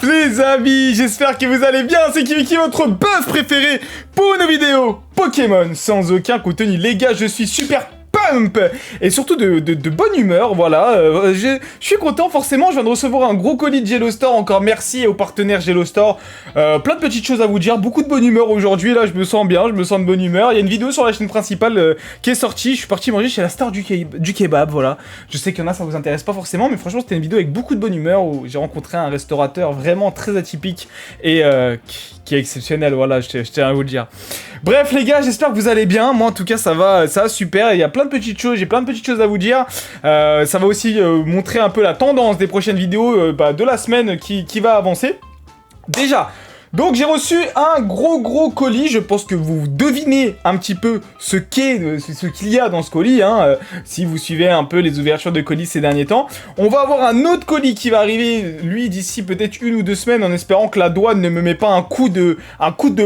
Les amis, j'espère que vous allez bien, c'est Kiviki, votre buzz préféré pour une vidéo Pokémon sans aucun contenu. Les gars, je suis super pump et surtout de bonne humeur, voilà. Je suis content, forcément, je viens de recevoir un gros colis de Jello Store, encore merci aux partenaires Jello Store. Plein de petites choses à vous dire, beaucoup de bonne humeur aujourd'hui, là, je me sens bien, je me sens de bonne humeur. Il y a une vidéo sur la chaîne principale qui est sortie, je suis parti manger chez la star du kebab, voilà. Je sais qu'il y en a, ça vous intéresse pas forcément, mais franchement, c'était une vidéo avec beaucoup de bonne humeur où j'ai rencontré un restaurateur vraiment très atypique et qui est exceptionnel, voilà, je tiens à vous le dire. Bref les gars, j'espère que vous allez bien, moi en tout cas ça va super, il y a plein de petites choses, j'ai plein de petites choses à vous dire, ça va aussi montrer un peu la tendance des prochaines vidéos de la semaine qui va avancer. Déjà, donc j'ai reçu un gros colis, je pense que vous devinez un petit peu ce qu'il y a dans ce colis, hein, si vous suivez un peu les ouvertures de colis ces derniers temps. On va avoir un autre colis qui va arriver, lui, d'ici peut-être 1 ou 2 semaines, en espérant que la douane ne me met pas un coup de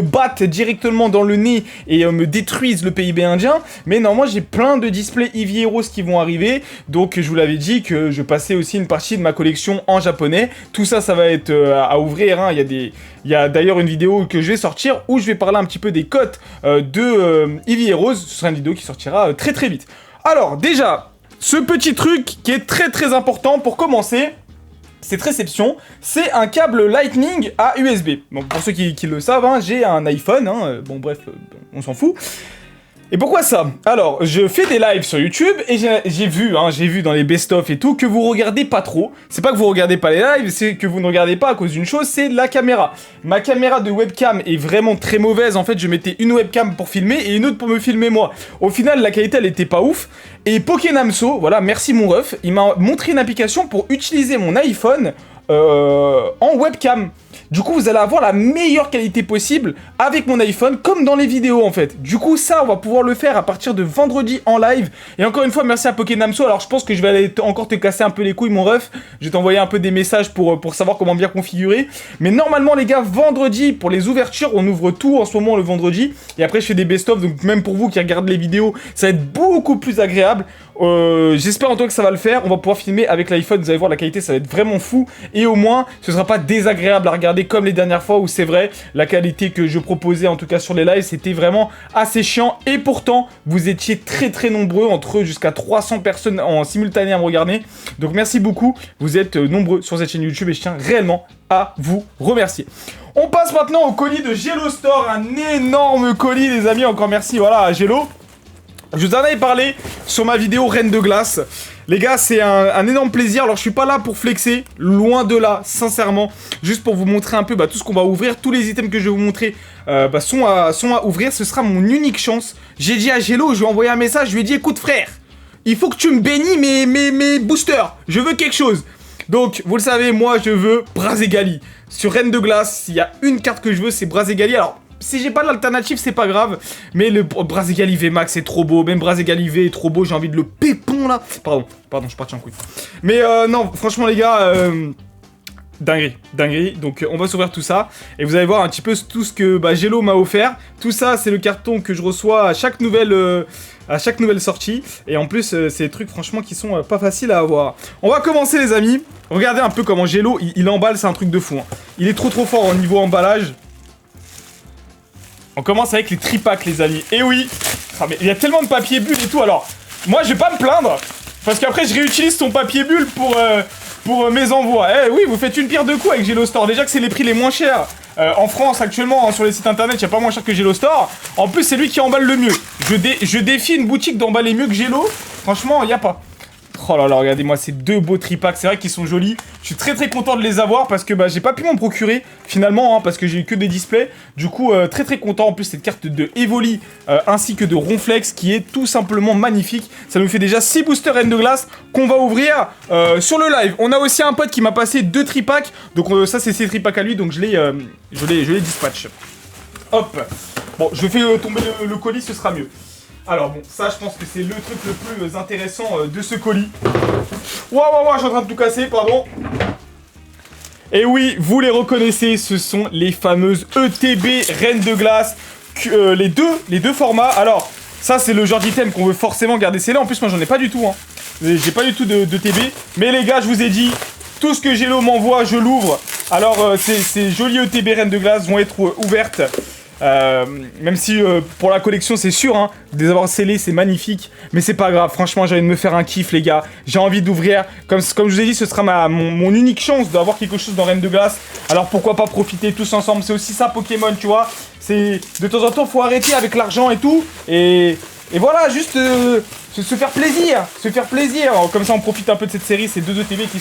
batte directement dans le nez et me détruise le PIB indien. Mais non, moi j'ai plein de displays Eevee Heroes qui vont arriver, donc je vous l'avais dit que je passais aussi une partie de ma collection en japonais. Tout ça, ça va être à ouvrir, hein. Il y a d'ailleurs une vidéo que je vais sortir où je vais parler un petit peu des cotes de Eevee Heroes. Ce sera une vidéo qui sortira très vite. Alors déjà, ce petit truc qui est très important pour commencer, cette réception, c'est un câble Lightning à USB. Bon, pour ceux qui le savent, hein, j'ai un iPhone, hein, bon bref, on s'en fout. Et pourquoi ça? Alors, je fais des lives sur YouTube et j'ai vu dans les best-of et tout que vous regardez pas trop. C'est pas que vous regardez pas les lives, c'est que vous ne regardez pas à cause d'une chose, c'est la caméra. Ma caméra de webcam est vraiment très mauvaise. En fait, je mettais une webcam pour filmer et une autre pour me filmer moi. Au final, la qualité, elle était pas ouf. Et Pokénamso, voilà, merci mon ref, il m'a montré une application pour utiliser mon iPhone en webcam. Du coup, vous allez avoir la meilleure qualité possible avec mon iPhone, comme dans les vidéos en fait. Du coup, ça, on va pouvoir le faire à partir de vendredi en live. Et encore une fois, merci à Pokénamso. Alors, je pense que je vais aller encore te casser un peu les couilles, mon ref. Je vais t'envoyer un peu des messages pour savoir comment bien configurer. Mais normalement, les gars, vendredi, pour les ouvertures, on ouvre tout en ce moment le vendredi. Et après, je fais des best-of. Donc, même pour vous qui regardez les vidéos, ça va être beaucoup plus agréable. J'espère en tout cas que ça va le faire. On va pouvoir filmer avec l'iPhone, vous allez voir la qualité, ça va être vraiment fou. Et au moins, ce sera pas désagréable à regarder comme les dernières fois où c'est vrai, la qualité que je proposais en tout cas sur les lives, c'était vraiment assez chiant. Et pourtant, vous étiez très nombreux, entre jusqu'à 300 personnes en simultané à me regarder. Donc merci beaucoup, vous êtes nombreux sur cette chaîne YouTube et je tiens réellement à vous remercier. On passe maintenant au colis de Jello Store, un énorme colis les amis, encore merci voilà à Jello. Je vous en avais parlé sur ma vidéo Reine de Glace. Les gars, c'est un énorme plaisir. Alors, je suis pas là pour flexer, loin de là, sincèrement. Juste pour vous montrer un peu tout ce qu'on va ouvrir. Tous les items que je vais vous montrer sont à ouvrir. Ce sera mon unique chance. J'ai dit à Jello, je lui ai envoyé un message. Je lui ai dit, écoute frère, il faut que tu me bénis mes boosters. Je veux quelque chose. Donc, vous le savez, moi, je veux Brazegali. Sur Reine de Glace, s'il y a une carte que je veux, c'est Brazegali. Alors, si j'ai pas l'alternative, c'est pas grave. Mais le Brazegali VMAX est trop beau. Même Brazegali V est trop beau. J'ai envie de le pépon là. Pardon, je suis parti en couille. Mais non, franchement, les gars, dinguerie. Donc, on va s'ouvrir tout ça. Et vous allez voir un petit peu tout ce que Jello m'a offert. Tout ça, c'est le carton que je reçois à chaque nouvelle sortie. Et en plus, c'est des trucs, franchement, qui sont pas faciles à avoir. On va commencer, les amis. Regardez un peu comment Jello, il emballe. C'est un truc de fou. Hein. Il est trop fort au niveau emballage. On commence avec les tripacks, les amis. Et oui, mais il y a tellement de papier bulle et tout. Alors, moi, je vais pas me plaindre. Parce qu'après, je réutilise ton papier bulle pour mes envois. Eh oui, vous faites une pierre deux coups avec Jello Store. Déjà que c'est les prix les moins chers. En France, actuellement, hein, sur les sites internet, il n'y a pas moins cher que Jello Store. En plus, c'est lui qui emballe le mieux. Je défie une boutique d'emballer mieux que Jello. Franchement, il n'y a pas. Oh là là, regardez-moi ces deux beaux tripacks, c'est vrai qu'ils sont jolis. Je suis très content de les avoir parce que j'ai pas pu m'en procurer finalement, hein, parce que j'ai eu que des displays. Du coup, très content. En plus, cette carte de Evoli ainsi que de Ronflex qui est tout simplement magnifique. Ça nous fait déjà 6 boosters Reine de Glace qu'on va ouvrir sur le live. On a aussi un pote qui m'a passé 2 tripacks. Donc ça, c'est ses tripacks à lui, donc je les dispatch. Hop. Bon, je fais tomber le colis, ce sera mieux. Alors bon, ça je pense que c'est le truc le plus intéressant de ce colis. Waouh, je suis en train de tout casser, pardon. Et oui, vous les reconnaissez, ce sont les fameuses ETB Reine de Glace. Les deux formats. Alors, ça c'est le genre d'item qu'on veut forcément garder scellé. En plus, moi j'en ai pas du tout, hein. J'ai pas du tout de TB. Mais les gars, je vous ai dit, tout ce que Jello m'envoie, je l'ouvre. Alors, ces jolies ETB Reines de Glace vont être ouvertes. Même si pour la collection c'est sûr hein, de les avoir scellés c'est magnifique, mais c'est pas grave, franchement j'ai envie de me faire un kiff les gars, j'ai envie d'ouvrir, comme je vous ai dit ce sera mon unique chance d'avoir quelque chose dans Reine de Glace, alors pourquoi pas profiter tous ensemble, c'est aussi ça Pokémon tu vois, c'est de temps en temps faut arrêter avec l'argent et tout, et voilà juste se faire plaisir, alors, comme ça on profite un peu de cette série, ces deux ETB qui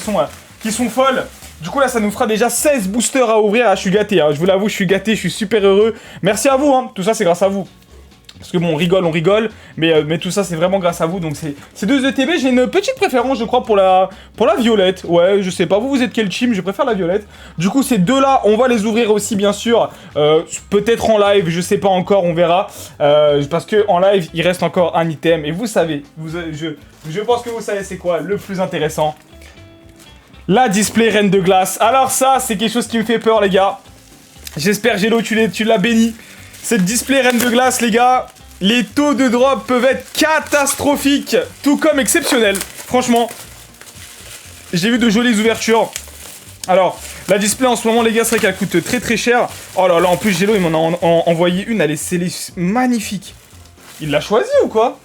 sont folles. Du coup là ça nous fera déjà 16 boosters à ouvrir, ah, je suis gâté, hein. Je vous l'avoue je suis gâté, je suis super heureux. Merci à vous, hein. Tout ça c'est grâce à vous. Parce que bon on rigole, mais tout ça c'est vraiment grâce à vous. Donc ces deux ETB, j'ai une petite préférence je crois pour la violette. Ouais je sais pas, vous êtes quel team, je préfère la violette. Du coup ces deux là on va les ouvrir aussi bien sûr. Peut-être en live, je sais pas encore, on verra. Parce que en live il reste encore un item. Et vous savez, je pense que vous savez c'est quoi le plus intéressant. La display Reine de Glace. Alors ça, c'est quelque chose qui me fait peur, les gars. J'espère, Gélo, tu l'as béni. Cette display Reine de Glace, les gars, les taux de drop peuvent être catastrophiques, tout comme exceptionnels. Franchement, j'ai vu de jolies ouvertures. Alors, la display en ce moment, les gars, c'est vrai qu'elle coûte très très cher. Oh là là, en plus, Gélo, il m'en a envoyé une, elle est scellée magnifique. Il l'a choisi ou quoi?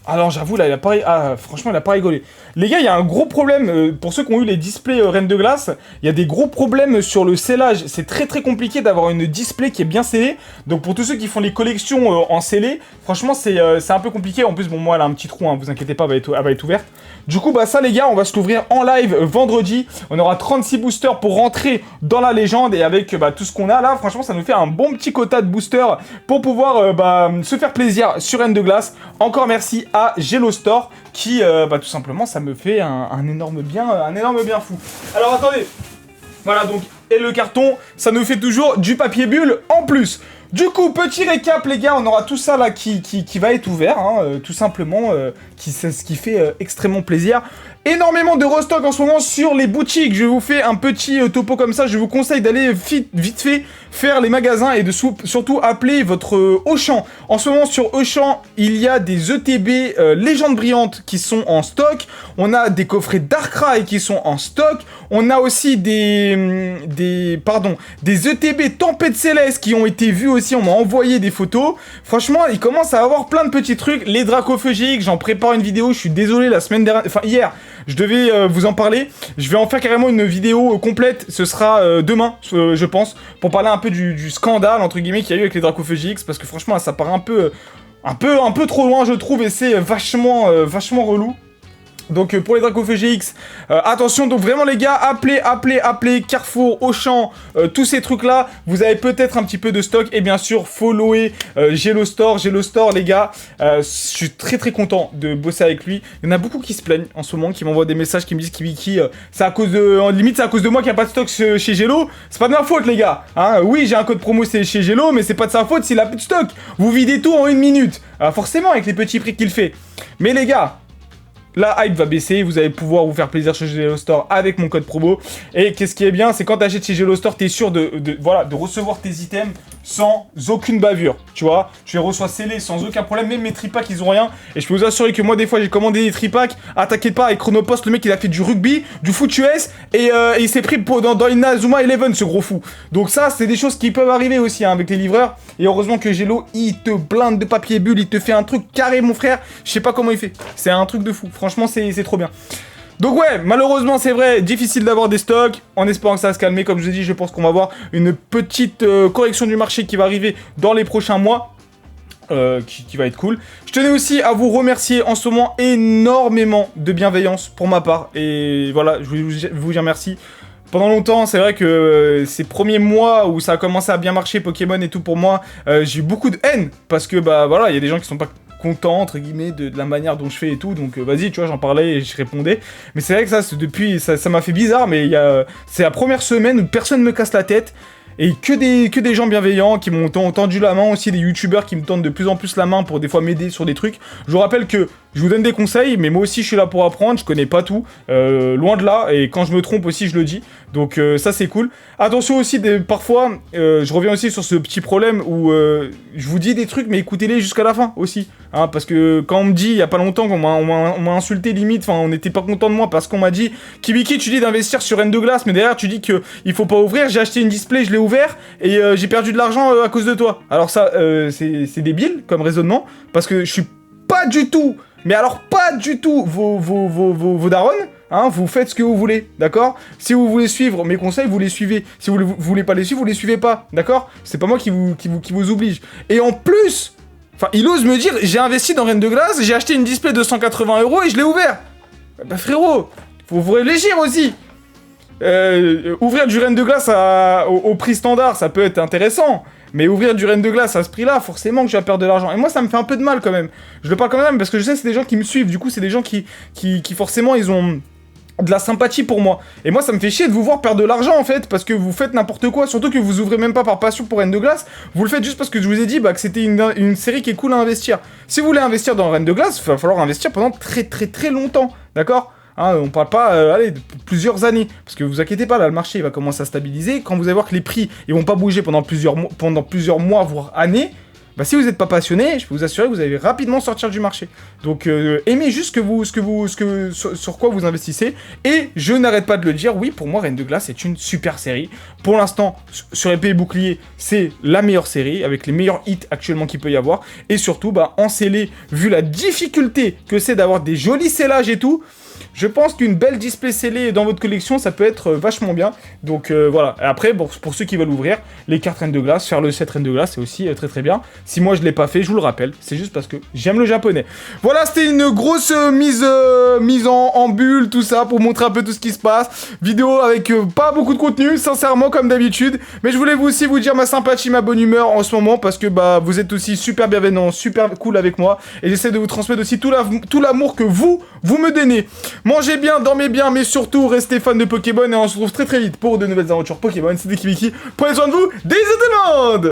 Alors j'avoue là il a pas... Ah franchement il a pas rigolé. Les gars il y a un gros problème, pour ceux qui ont eu les displays Reine de Glace, il y a des gros problèmes sur le scellage. C'est très très compliqué d'avoir une display qui est bien scellée. Donc pour tous ceux qui font les collections en scellé, franchement c'est un peu compliqué. En plus bon moi elle a un petit trou, hein, vous inquiétez pas, elle va être ouverte. Du coup bah ça les gars on va se l'ouvrir en live vendredi. On aura 36 boosters pour rentrer dans la légende. Et avec tout ce qu'on a là, franchement ça nous fait un bon petit quota de boosters pour pouvoir se faire plaisir sur Reine de Glace. Encore merci à Gélo Store qui tout simplement ça me fait un énorme bien fou. Alors attendez, voilà donc et le carton ça nous fait toujours du papier bulle en plus. Du coup petit récap les gars, on aura tout ça là qui va être ouvert hein, tout simplement, ce qui fait extrêmement plaisir. Énormément de restock en ce moment sur les boutiques. Je vous fais un petit topo comme ça. Je vous conseille d'aller vite fait faire les magasins et de surtout appeler votre Auchan. En ce moment sur Auchan, il y a des ETB légendes brillantes qui sont en stock. On a des coffrets Darkrai qui sont en stock. On a aussi des ETB Tempête Céleste qui ont été vus aussi. On m'a envoyé des photos. Franchement, il commence à avoir plein de petits trucs. Les Dracofeu GX, j'en prépare une vidéo. Je suis désolé, la semaine dernière, enfin hier, je devais vous en parler. Je vais en faire carrément une vidéo complète. Ce sera demain, je pense, pour parler un peu du scandale entre guillemets qu'il y a eu avec les Dracofeu GX, parce que franchement, ça part un peu trop loin, je trouve, et c'est vachement relou. Donc pour les Dracofeu GX, attention, donc vraiment les gars, appelez Carrefour, Auchan, tous ces trucs là, vous avez peut-être un petit peu de stock, et bien sûr follower Gélo Store les gars, je suis très très content de bosser avec lui. Il y en a beaucoup qui se plaignent en ce moment, qui m'envoient des messages, qui me disent Kibiki, c'est à cause de, en limite c'est à cause de moi qu'il n'y a pas de stock chez Gélo, c'est pas de ma faute les gars, hein. Oui j'ai un code promo c'est chez Gélo, mais c'est pas de sa faute s'il a plus de stock, vous videz tout en 1 minute, forcément avec les petits prix qu'il fait, mais les gars, la hype va baisser, vous allez pouvoir vous faire plaisir chez Gélo Store avec mon code promo. Et qu'est-ce qui est bien, c'est quand tu achètes chez Gélo Store, tu es sûr de recevoir tes items sans aucune bavure. Tu vois, tu les reçois scellés sans aucun problème, même mes tripacks ils ont rien. Et je peux vous assurer que moi des fois j'ai commandé des tripacks, t'inquiète pas, avec Chronopost, le mec il a fait du rugby, du foot US, et il s'est pris dans Inazuma Eleven ce gros fou. Donc ça c'est des choses qui peuvent arriver aussi hein, avec les livreurs. Et heureusement que Gélo il te blinde de papier bulle, il te fait un truc carré mon frère, je sais pas comment il fait. C'est un truc de fou, franchement c'est trop bien. Donc ouais, malheureusement c'est vrai, difficile d'avoir des stocks, en espérant que ça va se calmer. Comme je vous ai dit, je pense qu'on va avoir une petite correction du marché qui va arriver dans les prochains mois. Qui va être cool. Je tenais aussi à vous remercier en ce moment, énormément de bienveillance pour ma part. Et voilà, je voulais vous dire merci. Pendant longtemps, c'est vrai que ces premiers mois où ça a commencé à bien marcher, Pokémon et tout pour moi, j'ai eu beaucoup de haine. Parce que voilà, il y a des gens qui sont pas content entre guillemets de la manière dont je fais et tout, donc vas-y tu vois j'en parlais et je répondais, mais c'est vrai que depuis ça m'a fait bizarre, mais c'est la première semaine où personne me casse la tête et que des gens bienveillants qui m'ont tendu la main, aussi des youtubeurs qui me tendent de plus en plus la main pour des fois m'aider sur des trucs. Je vous rappelle que Je vous donne des conseils, mais moi aussi je suis là pour apprendre, je connais pas tout, loin de là, et quand je me trompe aussi je le dis, donc ça c'est cool. Attention aussi, parfois, je reviens aussi sur ce petit problème où je vous dis des trucs, mais écoutez-les jusqu'à la fin aussi, hein, parce que quand on me dit, il y a pas longtemps, qu'on m'a insulté limite, enfin on n'était pas content de moi, parce qu'on m'a dit, Kibiki tu dis d'investir sur Reine de Glace, mais derrière tu dis qu'il faut pas ouvrir, j'ai acheté une display, je l'ai ouvert, et j'ai perdu de l'argent à cause de toi. Alors ça, c'est débile comme raisonnement, parce que je suis pas du tout... Mais alors, pas du tout vos darons, hein, vous faites ce que vous voulez, d'accord? Si vous voulez suivre mes conseils, vous les suivez. Si vous voulez pas les suivre, vous les suivez pas, d'accord? C'est pas moi qui vous oblige. Et en plus, enfin, il ose me dire, j'ai investi dans Reine de Glace, j'ai acheté une display de 180 € et je l'ai ouvert. Bah frérot, faut vous réfléchir aussi. Ouvrir du Reine de Glace au prix standard, ça peut être intéressant. Mais ouvrir du Reine de Glace à ce prix-là, forcément que je vais perdre de l'argent. Et moi, ça me fait un peu de mal quand même. Je le parle quand même parce que je sais que c'est des gens qui me suivent. Du coup, c'est des gens qui forcément, ils ont de la sympathie pour moi. Et moi, ça me fait chier de vous voir perdre de l'argent en fait, parce que vous faites n'importe quoi. Surtout que vous ouvrez même pas par passion pour Reine de Glace. Vous le faites juste parce que je vous ai dit que c'était une série qui est cool à investir. Si vous voulez investir dans Reine de Glace, il va falloir investir pendant très longtemps. D'accord ? Hein, on parle pas, allez, de plusieurs années. Parce que vous inquiétez pas, là, le marché il va commencer à stabiliser. Quand vous allez voir que les prix, ils vont pas bouger pendant plusieurs mois, voire années, bah si vous n'êtes pas passionné, je peux vous assurer que vous allez rapidement sortir du marché. Donc, aimez juste sur quoi vous investissez. Et je n'arrête pas de le dire, oui, pour moi, Reine de Glace est une super série. Pour l'instant, sur Épée et Bouclier, c'est la meilleure série, avec les meilleurs hits actuellement qu'il peut y avoir. Et surtout, bah, en scellé, vu la difficulté que c'est d'avoir des jolis scellages et tout, je pense qu'une belle display scellée dans votre collection, ça peut être vachement bien. Donc voilà. Et après, bon, pour ceux qui veulent ouvrir, les cartes Reine de Glace, faire le set Reine de Glace, c'est aussi très bien. Si moi je l'ai pas fait, je vous le rappelle. C'est juste parce que j'aime le japonais. Voilà, c'était une grosse mise en bulle, tout ça, pour montrer un peu tout ce qui se passe. Vidéo avec pas beaucoup de contenu, sincèrement, comme d'habitude. Mais je voulais aussi vous dire ma sympathie, ma bonne humeur en ce moment, parce que bah vous êtes aussi super bienveillants, super cool avec moi. Et j'essaie de vous transmettre aussi tout l'amour que vous me donnez. Mangez bien, dormez bien, mais surtout, restez fans de Pokémon et on se retrouve très vite pour de nouvelles aventures Pokémon. C'était Kibiki. Prenez soin de vous, des demandes.